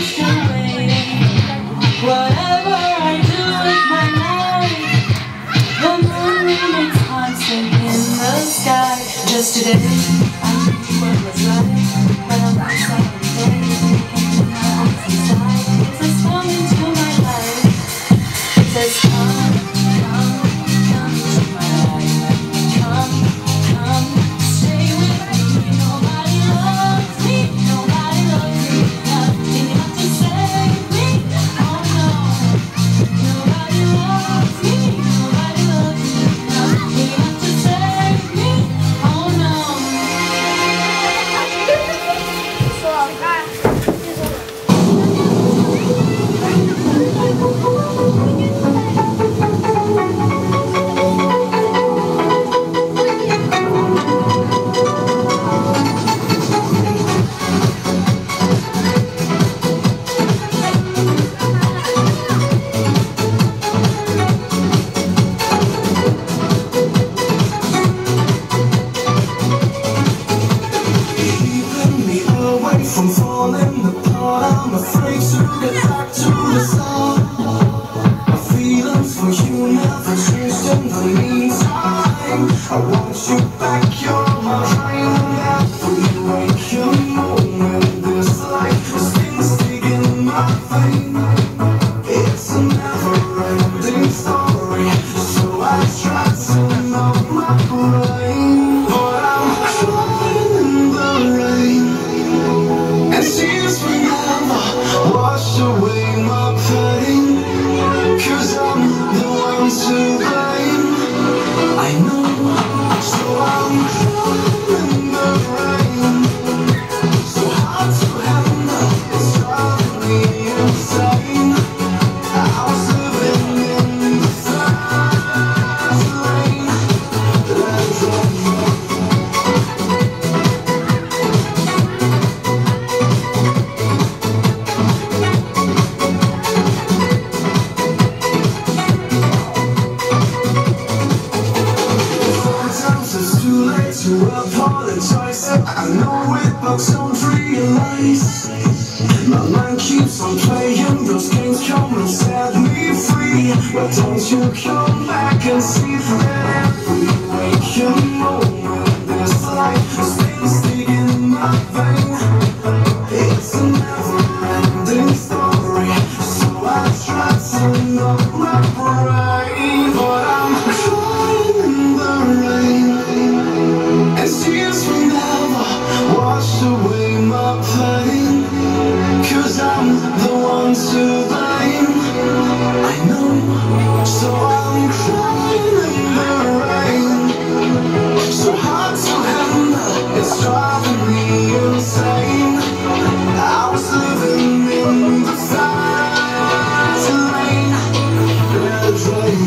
wash away whatever I do with my life. The moon remains constant in the sky. Just today, I knew what was right, but I'm not second day. Can't my eyes inside. It says come into my life. It says come, come, come into my life. Come, come, stay with me. Nobody loves me, nobody loves me. Nothing enough to save me. Oh no, nobody loves me, nobody loves me. Nothing enough to save me. Oh no. From falling apart, I'm afraid to get back to the start. My feelings for you never changed in the meantime. I want you back, you're my right. Every waking moment, this life is things digging in my vein. It's a never-ending story, so I try to numb my brain, but I'm crying in the rain. And tears will never wash away my pain, 'cause I'm the one to blame. I know, so I'm crying in the rain. So hard to handle, it's driving me insane. I was living in the fast lane. Let's go. To apologize, I know it, but don't realize my mind keeps on playing those games. Come and set me free, but don't you come back and see that every waking moment, this life is things digging in my vein. It's a never-ending story, so I try to numb my brain, but I'm crying in the rain. And tears will never wash away my pain, 'cause I'm the one to blame. I know, so I'm crying in the rain. So hard to handle, it's driving me insane. I was living in the fast lane. Red rain.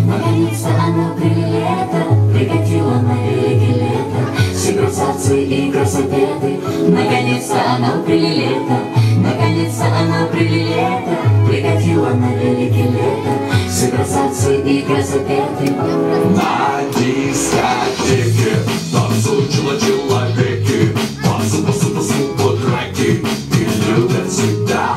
Наконец-то оно прилето, прикатило на великий лето, все красавцы и красопеты. Наконец-то оно прилето, наконец-то оно прилето, прикатило на великий лето, все красавцы и красопеты. На дискотеке танцуют человеки, пасу треки и любят всегда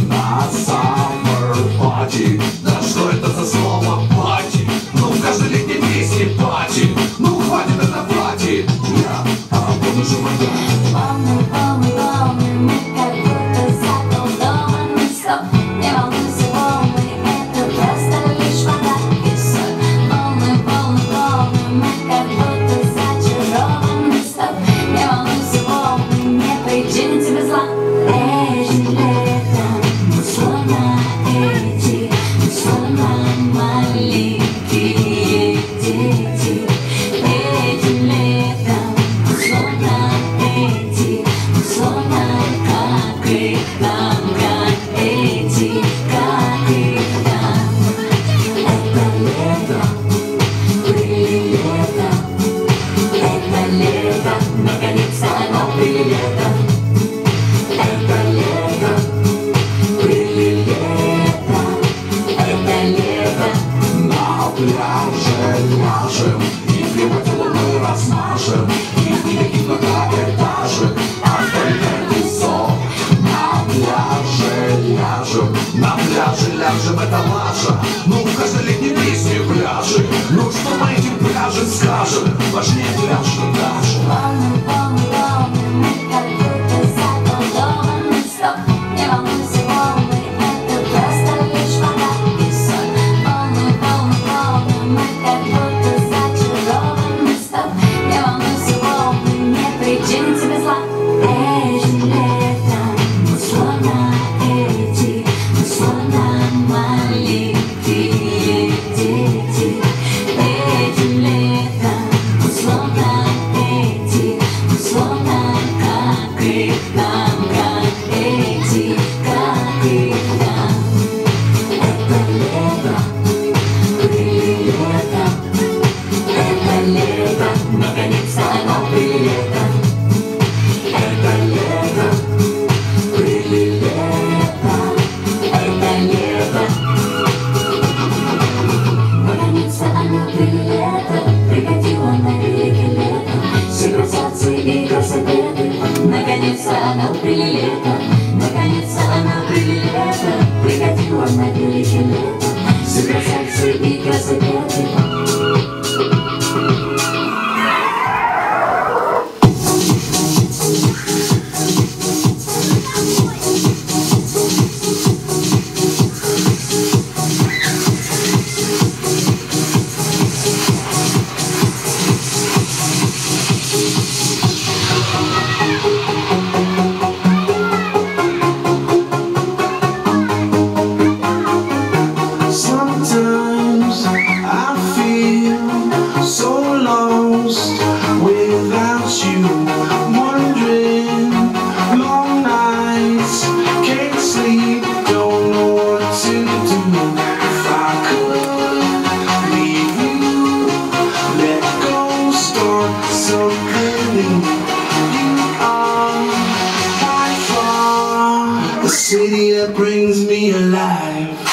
на summer party. Да что это за слово пати? Ну в каждой летней песне пати. Ну хватит это пати. Я буду же Волны, волны, волны, мы как будто заколдованы. Стоп, не волнуйся, волны, это просто лишь вода и соль. Волны, волны, волны, мы как будто зачарованы. Стоп, не волнуйся, волны, не причинят тебе зла. Этим летом мы словно эти, мы словно маленькие дети. Этим летом мы словно эти, мы словно как и там, как эти, как и там. Это лето, прилето, это лето, наконец-то оно прилето. Это лето, прилето, это лето. на пляже ляжем и превратило мы размажем. И никаких многоэтажек, а только песок. На пляже ляжем, это лажа. Ну в каждой летней песне пляжи. Ну что мы этим пляжем скажем? Важнее пляжа даже. Волны, волны, волны, мы как будто заколдованы. Стоп, не волнуйся, волны, это просто лишь вода и соль. Волны, волны, волны, мы как будто зачарованы. Стоп, не волнуйся, волны, не причинят тебе зла. Этим летом мы словно эти, мы словно маленькие дети. Этим летом мы словно эти, мы словно как и там, как эти, как и там. Это лето, прилето, это лето, наконец-то оно прилето. Это лето, прилето, это лето. Наконец-то оно прилето, прикатило на великий лето, все красавцы и красопеты. Наконец-то оно прилето, наконец-то оно прилето, прикатило на великий лето, все красавцы и красопеты. Sometimes I feel so lost without you, wondering, long nights, can't sleep, don't know what to do. If I could leave you, let go, start something new. You are by far the city that brings me alive.